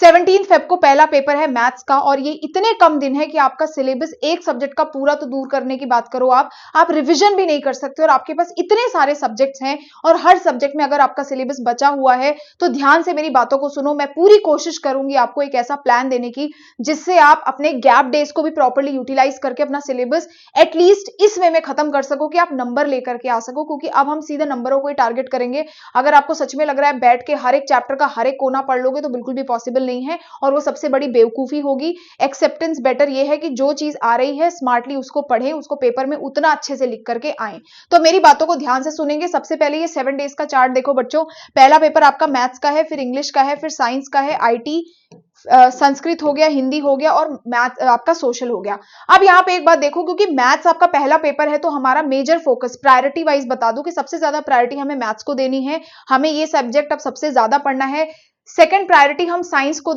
17 Feb को पहला paper है मैथ्स का, और ये इतने कम दिन है कि आपका सिलेबस एक सब्जेक्ट का पूरा तो दूर करने की बात करो, आप रिवीजन भी नहीं कर सकते, और आपके पास इतने सारे सब्जेक्ट्स हैं, और हर सब्जेक्ट में अगर आपका सिलेबस बचा हुआ है तो ध्यान से मेरी बातों को सुनो। मैं पूरी कोशिश करूंगी आपको एक ऐसा प्लान देने की जिससे आप अपने गैप डेज को भी प्रॉपर्ली यूटिलाइज करके अपना सिलेबस एटलीस्ट इस वे में खत्म कर सको कि आप नंबर लेकर के आ सको, क्योंकि अब हम सीधे नंबरों को ही टारगेट करेंगे। अगर आपको सच में लग रहा है बैठ के हर एक चैप्टर का हर एक कोना पढ़ लोगे तो बिल्कुल भी पॉसिबल नहीं है, और वो सबसे बड़ी बेवकूफी होगी। एक्सेप्टेंस बेटर ये है कि जो चीज आ रही है स्मार्टली उसको पढ़ें, उसको पेपर में उतना अच्छे से लिख करके आए। तो मेरी बातों को ध्यान से सुनेंगे। सबसे पहले ये 7 डेज का चार्ट देखो बच्चों। पहला पेपर आपका मैथ्स का है, फिर इंग्लिश का है, फिर साइंस का है, आईटी, संस्कृत हो गया, हिंदी हो गया, और मैथ आपका सोशल हो गया। अब यहाँ पे एक बात देखो, क्योंकि मैथ्स आपका पहला पेपर है तो हमारा मेजर फोकस प्रायोरिटी वाइज बता दूं कि सबसे ज्यादा प्रायोरिटी हमें मैथ्स को देनी है। हमें ये सब्जेक्ट अब सबसे ज्यादा पढ़ना है। सेकंड प्रायोरिटी हम साइंस को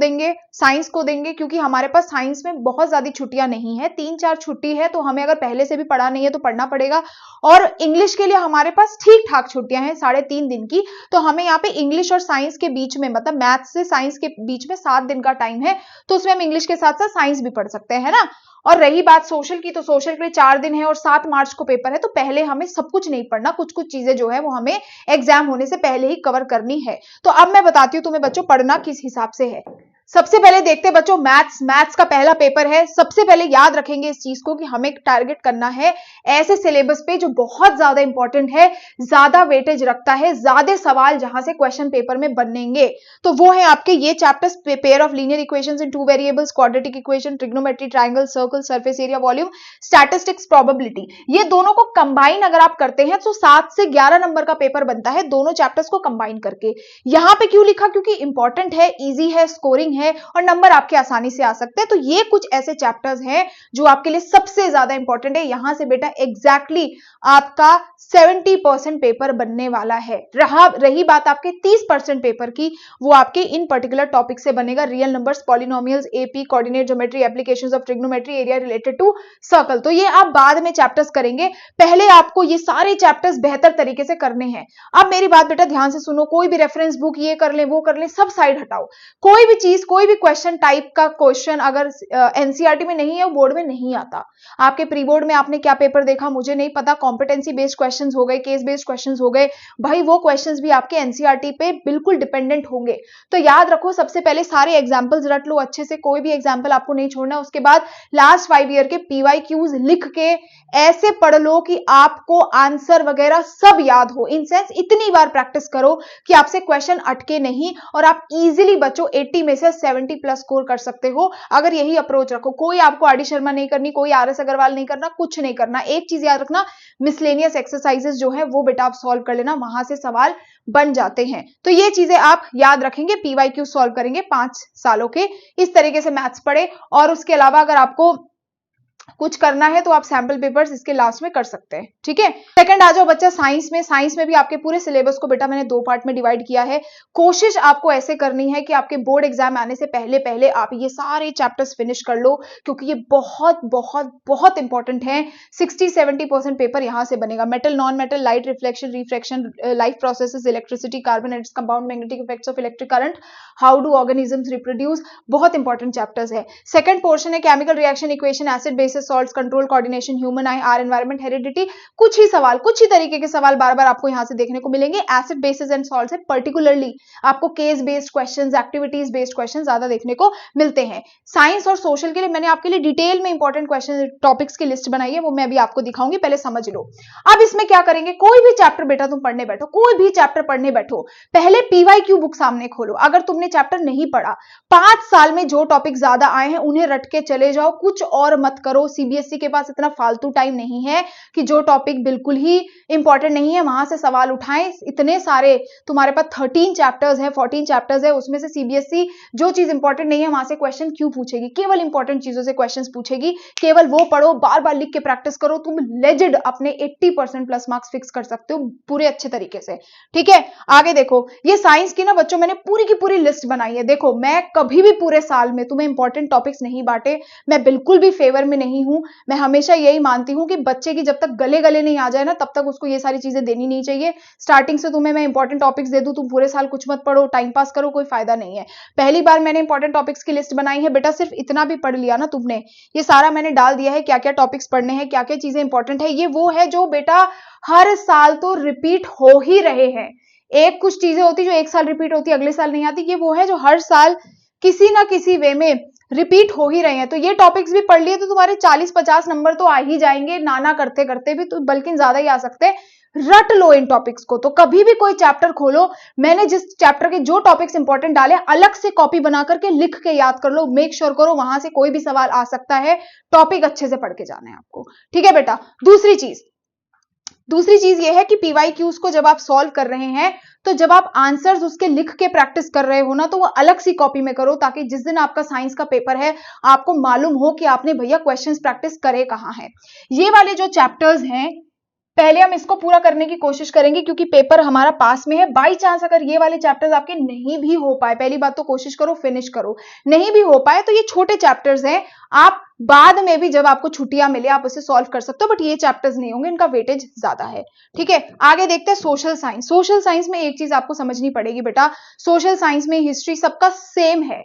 देंगे क्योंकि हमारे पास साइंस में बहुत ज्यादा छुट्टियां नहीं है, 3-4 छुट्टी है, तो हमें अगर पहले से भी पढ़ा नहीं है तो पढ़ना पड़ेगा। और इंग्लिश के लिए हमारे पास ठीक ठाक छुट्टियां हैं 3.5 दिन की, तो हमें यहाँ पे इंग्लिश और साइंस के बीच में, मतलब मैथ्स से साइंस के बीच में 7 दिन का टाइम है, तो उसमें हम इंग्लिश के साथ साथ साइंस भी पढ़ सकते हैं, है ना। और रही बात सोशल की, तो सोशल के लिए 4 दिन है और 7 मार्च को पेपर है, तो पहले हमें सब कुछ नहीं पढ़ना, कुछ कुछ चीजें जो है वो हमें एग्जाम होने से पहले ही कवर करनी है। तो अब मैं बताती हूँ तुम्हें बच्चों पढ़ना किस हिसाब से है। सबसे पहले देखते हैं बच्चों मैथ्स का पहला पेपर है। सबसे पहले याद रखेंगे इस चीज को कि हमें टारगेट करना है ऐसे सिलेबस पे जो बहुत ज्यादा इंपॉर्टेंट है, ज्यादा वेटेज रखता है, ज्यादा सवाल जहां से क्वेश्चन पेपर में बनेंगे। तो वो है आपके ये chapters, pair of linear equations in 2 variables, quadratic equation, trigonometry, triangle, circle, surface area, volume, statistics, probability. ये दोनों को कंबाइन अगर आप करते हैं तो 7 से 11 नंबर का पेपर बनता है, दोनों चैप्टर्स को कंबाइन करके। यहां पे क्यों लिखा? क्योंकि इंपॉर्टेंट है, इजी है, स्कोरिंग है, और नंबर आपके आसानी से आ सकते हैं। तो ये कुछ ऐसे चैप्टर्स हैं जो आपके लिए सबसे ज्यादा इंपॉर्टेंट है। यहां से बेटा एग्जैक्टली आपका 70% पेपर बनने वाला है। रही बात आपके 30% पेपर की, वो आपके इन पर्टिकुलर टॉपिक से बनेगा, real numbers, polynomials, AP, coordinate geometry, applications of trigonometry, area related to circle. तो ये आप बाद में चैप्टर्स करेंगे, पहले आपको ये सारे चैप्टर्स बेहतर तरीके से करने हैं। अब मेरी बात बेटा ध्यान से सुनो, कोई भी रेफरेंस बुक ये कर ले वो कर ले, सब साइड हटाओ। कोई भी चीज, कोई भी क्वेश्चन टाइप का क्वेश्चन अगर एनसीईआरटी में नहीं है, वो बोर्ड में नहीं आता। आपके प्री बोर्ड में आपने क्या पेपर देखा मुझे नहीं पता, कॉम्पिटेंसी बेस्ड क्वेश्चंस हो गए, केस बेस्ड क्वेश्चंस हो गए, भाई वो क्वेश्चंस भी आपके एनसीईआरटी पे बिल्कुल डिपेंडेंट होंगे। तो याद रखो, सबसे पहले सारे एग्जांपल्स रट लो अच्छे से, कोई भी एग्जांपल आपको नहीं छोड़ना। उसके बाद लास्ट 5 ईयर के पीवाईक्यूज लिख के ऐसे पढ़ लो कि आपको आंसर वगैरह सब याद हो। इन सेंस इतनी बार प्रैक्टिस करो कि आपसे क्वेश्चन अटके नहीं, और आप इजीली बच्चों 80 में से 70 प्लस स्कोर कर सकते हो अगर यही अप्रोच रखो। कोई आपको आर डी शर्मा नहीं करनी, कोई आर एस अग्रवाल नहीं करना, कुछ नहीं करना। एक चीज याद रखना, मिसलेनियस एक्सरसाइजेस जो है वो बेटा आप सॉल्व कर लेना, वहां से सवाल बन जाते हैं। तो ये चीजें आप याद रखेंगे, पीवाईक्यू सॉल्व करेंगे 5 सालों के, इस तरीके से मैथ्स पढ़े। और उसके अलावा अगर आपको कुछ करना है तो आप सैंपल पेपर्स इसके लास्ट में कर सकते हैं, ठीक है। सेकंड आ जाओ बच्चा साइंस में। साइंस में भी आपके पूरे सिलेबस को बेटा मैंने 2 पार्ट में डिवाइड किया है। कोशिश आपको ऐसे करनी है कि आपके बोर्ड एग्जाम आने से पहले पहले आप ये सारे चैप्टर्स फिनिश कर लो, क्योंकि ये बहुत बहुत बहुत इंपॉर्टेंट है। 60-70% पेपर यहां से बनेगा। Metal, non metal, light, reflection, refraction, life processes, electricity, carbon atoms, compound, magnetic effects of electric current, how do organisms reproduce, बहुत इंपॉर्टेंट चैप्टर्स है। सेकंड पोर्शन है chemical reaction, equation, acid bases, salts, control, coordination, human eye, ear, environment, heredity. कुछ ही सवाल, कुछ ही तरीके के सवाल बार बार आपको यहां से देखने को मिलेंगे। एसिड बेसिस एंड सॉल्ट से पर्टिकुलरली आपको case based questions, activities based questions ज्यादा देखने को मिलते हैं। साइंस और सोशल के लिए मैंने आपके लिए डिटेल में इंपॉर्टेंट क्वेश्चन टॉपिक्स की लिस्ट बनाई है, वो मैं अभी आपको दिखाऊंगी, पहले समझ लो। अब इसमें क्या करेंगे, कोई भी चैप्टर बेटा तुम पढ़ने बैठो, कोई भी चैप्टर पढ़ने बैठो, पहले पीवाईक्यू बुक सामने खोलो। अगर तुमने चैप्टर नहीं पढ़ा, 5 साल में जो टॉपिक ज्यादा आए हैं उन्हें रट के चले जाओ, कुछ और मत करो। सीबीएसई के पास इतना फालतू टाइम नहीं है कि जो टॉपिक बिल्कुल ही इंपॉर्टेंट नहीं है वहां से सवाल उठाएं। इतने सारे तुम्हारे पास 13 चैप्टर्स है, 14 चैप्टर्स है, उसमें से सीबीएसई जो चीज इंपॉर्टेंट नहीं है वहां से क्वेश्चन क्यों पूछेगी? केवल इंपॉर्टेंट चीजों से क्वेश्चंस पूछेगी। केवल वो पढ़ो, बार बार लिख के प्रैक्टिस करो, तुम लेजेंड अपने 80% प्लस मार्क्स फिक्स कर सकते हो पूरे अच्छे तरीके से, ठीक है। आगे देखो, ये साइंस की ना बच्चों मैंने पूरी की पूरी लिस्ट बनाई है। देखो, मैं कभी भी पूरे साल में तुम्हें इंपॉर्टेंट टॉपिक्स नहीं बांटे, मैं बिल्कुल भी फेवर में नहीं नहीं हूं। मैं हमेशा यही मानती हूं कि बच्चे की जब तक गले गले नहीं आ जाए ना, तब तक उसको ये सारी चीजें देनी नहीं चाहिए। स्टार्टिंग से तुम्हें मैं इंपॉर्टेंट टॉपिक्स दे दूं, तुम पूरे साल कुछ मत पढ़ो, टाइम पास करो, कोई फायदा नहीं है। पहली बार मैंने इंपॉर्टेंट टॉपिक्स की लिस्ट बनाई है बेटा, सिर्फ इतना भी पढ़ लिया ना तुमने, ये सारा मैंने डाल दिया है क्या क्या टॉपिक्स पढ़ने हैं, क्या क्या चीजें इंपॉर्टेंट है। ये वो है जो बेटा हर साल तो रिपीट हो ही रहे हैं। एक कुछ चीजें होती जो एक साल रिपीट होती अगले साल नहीं आती, ये वो है जो हर साल किसी ना किसी वे में रिपीट हो ही रहे हैं। तो ये टॉपिक्स भी पढ़ लिए तो तुम्हारे 40-50 नंबर तो आ ही जाएंगे, नाना करते करते भी, तो बल्कि ज्यादा ही आ सकते हैं। रट लो इन टॉपिक्स को। तो कभी भी कोई चैप्टर खोलो, मैंने जिस चैप्टर के जो टॉपिक्स इंपॉर्टेंट डाले अलग से कॉपी बना करके लिख के याद कर लो। मेक श्योर करो वहां से कोई भी सवाल आ सकता है, टॉपिक अच्छे से पढ़ के जाना है आपको, ठीक है बेटा। दूसरी चीज ये है कि पीवाईक्यूज को जब आप सॉल्व कर रहे हैं, तो जब आप आंसर्स उसके लिख के प्रैक्टिस कर रहे हो ना, तो वो अलग सी कॉपी में करो, ताकि जिस दिन आपका साइंस का पेपर है आपको मालूम हो कि आपने भैया क्वेश्चंस प्रैक्टिस करे कहां है। ये वाले जो चैप्टर्स हैं, पहले हम इसको पूरा करने की कोशिश करेंगे क्योंकि पेपर हमारा पास में है। बाई चांस अगर ये वाले चैप्टर्स आपके नहीं भी हो पाए, पहली बात तो कोशिश करो फिनिश करो, नहीं भी हो पाए तो ये छोटे चैप्टर्स हैं, आप बाद में भी जब आपको छुट्टियां मिले आप उसे सॉल्व कर सकते हो, बट ये चैप्टर्स नहीं होंगे, इनका वेटेज ज्यादा है, ठीक है। आगे देखते हैं सोशल साइंस। सोशल साइंस में एक चीज आपको समझनी पड़ेगी बेटा, सोशल साइंस में हिस्ट्री सबका सेम है,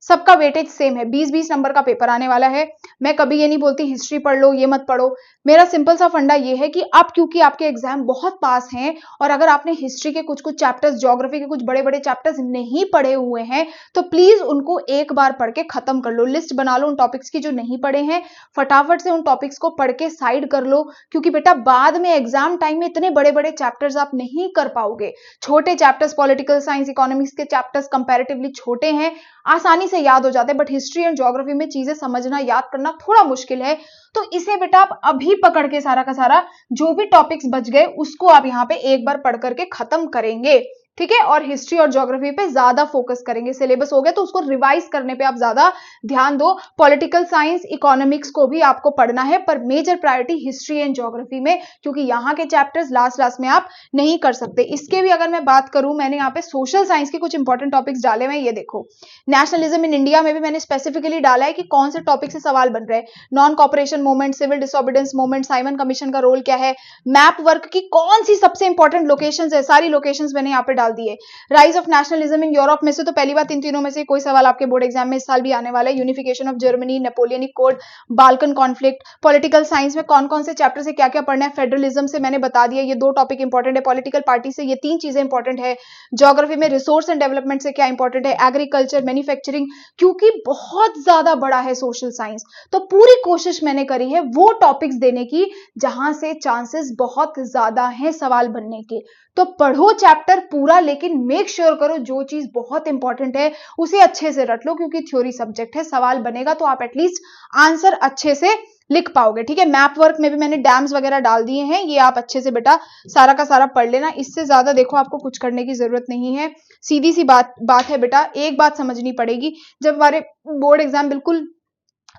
सबका वेटेज सेम है। 20-20 नंबर का पेपर आने वाला है। मैं कभी ये नहीं बोलती हिस्ट्री पढ़ लो, ये मत पढ़ो। मेरा सिंपल सा फंडा ये है कि अब क्योंकि आपके एग्जाम बहुत पास हैं, और अगर आपने हिस्ट्री के कुछ कुछ चैप्टर्स, ज्योग्राफी के कुछ बड़े बड़े चैप्टर्स नहीं पढ़े हुए हैं, तो प्लीज उनको एक बार पढ़ के खत्म कर लो। लिस्ट बना लो उन टॉपिक्स की जो नहीं पढ़े हैं, फटाफट से उन टॉपिक्स को पढ़ के साइड कर लो, क्योंकि बेटा बाद में एग्जाम टाइम में इतने बड़े बड़े चैप्टर्स आप नहीं कर पाओगे। छोटे चैप्टर्स, पॉलिटिकल साइंस, इकोनॉमिक्स के चैप्टर्स कंपैरेटिवली छोटे हैं, आसानी से याद हो जाते हैं, बट हिस्ट्री एंड ज्योग्राफी में चीजें समझना, याद करना थोड़ा मुश्किल है। तो इसे बेटा आप अभी पकड़ के सारा का सारा जो भी टॉपिक्स बच गए उसको आप यहाँ पे एक बार पढ़ करके खत्म करेंगे, ठीक है। और हिस्ट्री और ज्योग्राफी पे ज्यादा फोकस करेंगे। सिलेबस हो गया तो उसको रिवाइज करने पे आप ज्यादा ध्यान दो। पॉलिटिकल साइंस, इकोनॉमिक्स को भी आपको पढ़ना है, पर major priority history and geography में, क्योंकि यहाँ के चैप्टर्स लास्ट में आप नहीं कर सकते। इसके भी अगर मैं बात करूं, मैंने यहाँ पे सोशल साइंस के कुछ इंपॉर्टेंट टॉपिक्स डाले हुए हैं, ये देखो। नेशनलिज्म इन इंडिया में भी मैंने स्पेसिफिकली डाला है कि कौन से टॉपिक से सवाल बन रहे हैं। Non cooperation movement, civil disobedience movement, Simon commission का रोल क्या है, मैप वर्क की कौन सी सबसे इंपॉर्टेंट लोकेशंस है, सारी लोकेशंस मैंने यहाँ पे डाल दी है। Rise of nationalism in Europe में से तो पहली बात इन तीनों में से कोई सवाल आपके बोर्ड एग्जाम में इस साल भी आने वाला है। Unification of Germany, Napoleonic code, Balkan conflict. Political science में कौन कौन से चैप्टर से क्या क्या पढ़ना है, फेडरलिज्म से मैंने बता दिया, ये 2 टॉपिक इंपॉर्टेंट है। पॉलिटिकल पार्टी से ये 3 चीजें इंपॉर्टेंट है। ज्योग्राफी में रिसोर्स एंड डेवलपमेंट से क्या इंपॉर्टेंट है, एग्रीकल्चर, मैन्युफैक्चरिंग, क्योंकि बहुत ज्यादा बड़ा है सोशल साइंस, तो पूरी कोशिश मैंने करी है वो टॉपिक्स देने की जहां से चांसेस बहुत ज्यादा हैं सवाल बनने के। तो पढ़ो चैप्टर पूरा, लेकिन मेक श्योर करो जो चीज बहुत इंपॉर्टेंट है उसे अच्छे से रट लो, क्योंकि थ्योरी सब्जेक्ट है, सवाल बनेगा तो आप एटलीस्ट आंसर अच्छे से लिख पाओगे, ठीक है। मैप वर्क में भी मैंने डैम्स वगैरह डाल दिए हैं, ये आप अच्छे से बेटा सारा का सारा पढ़ लेना। इससे ज्यादा देखो आपको कुछ करने की जरूरत नहीं है। सीधी सी बात है बेटा, एक बात समझनी पड़ेगी, जब हमारे बोर्ड एग्जाम बिल्कुल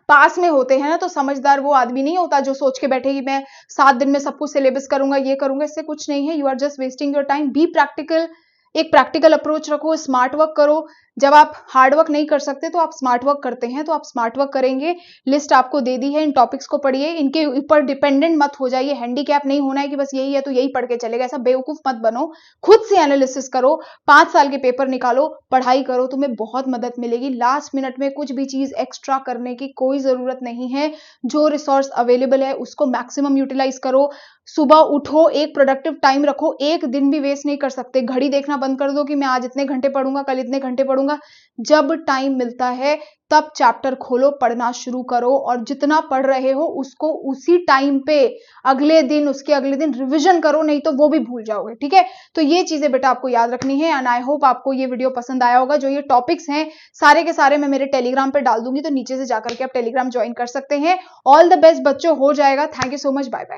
पास में होते हैं ना, तो समझदार वो आदमी नहीं होता जो सोच के बैठे कि मैं 7 दिन में सब कुछ सिलेबस करूंगा, ये करूंगा। इससे कुछ नहीं है। You are just wasting your time. Be practical, एक प्रैक्टिकल अप्रोच रखो, स्मार्ट वर्क करो। जब आप हार्ड वर्क नहीं कर सकते तो आप स्मार्ट वर्क करते हैं, तो आप स्मार्ट वर्क करेंगे। लिस्ट आपको दे दी है, इन टॉपिक्स को पढ़िए, इनके ऊपर डिपेंडेंट मत हो जाइए। हैंडीकैप नहीं होना है कि बस यही है तो यही पढ़ के चलेगा, ऐसा बेवकूफ मत बनो। खुद से एनालिसिस करो, 5 साल के पेपर निकालो, पढ़ाई करो, तुम्हें बहुत मदद मिलेगी। लास्ट मिनट में कुछ भी चीज एक्स्ट्रा करने की कोई जरूरत नहीं है। जो रिसोर्स अवेलेबल है उसको मैक्सिमम यूटिलाइज करो। सुबह उठो, एक प्रोडक्टिव टाइम रखो, एक दिन भी वेस्ट नहीं कर सकते। घड़ी देखना बंद कर दो कि मैं आज इतने घंटे पढ़ूंगा, कल इतने घंटे पढ़ूंगा। जब टाइम मिलता है तब चैप्टर खोलो, पढ़ना शुरू करो, और जितना पढ़ रहे हो उसको उसी टाइम पे अगले दिन, उसके अगले दिन रिवीजन करो, नहीं तो वो भी भूल जाओगे, ठीक है। तो ये चीजें बेटा आपको याद रखनी है। एंड आई होप आपको ये वीडियो पसंद आया होगा। जो ये टॉपिक्स हैं सारे के सारे मैं मेरे टेलीग्राम पे डाल दूंगी, तो नीचे से जाकर के आप टेलीग्राम ज्वाइन कर सकते हैं। ऑल द बेस्ट बच्चों, हो जाएगा। Thank you so much, bye bye.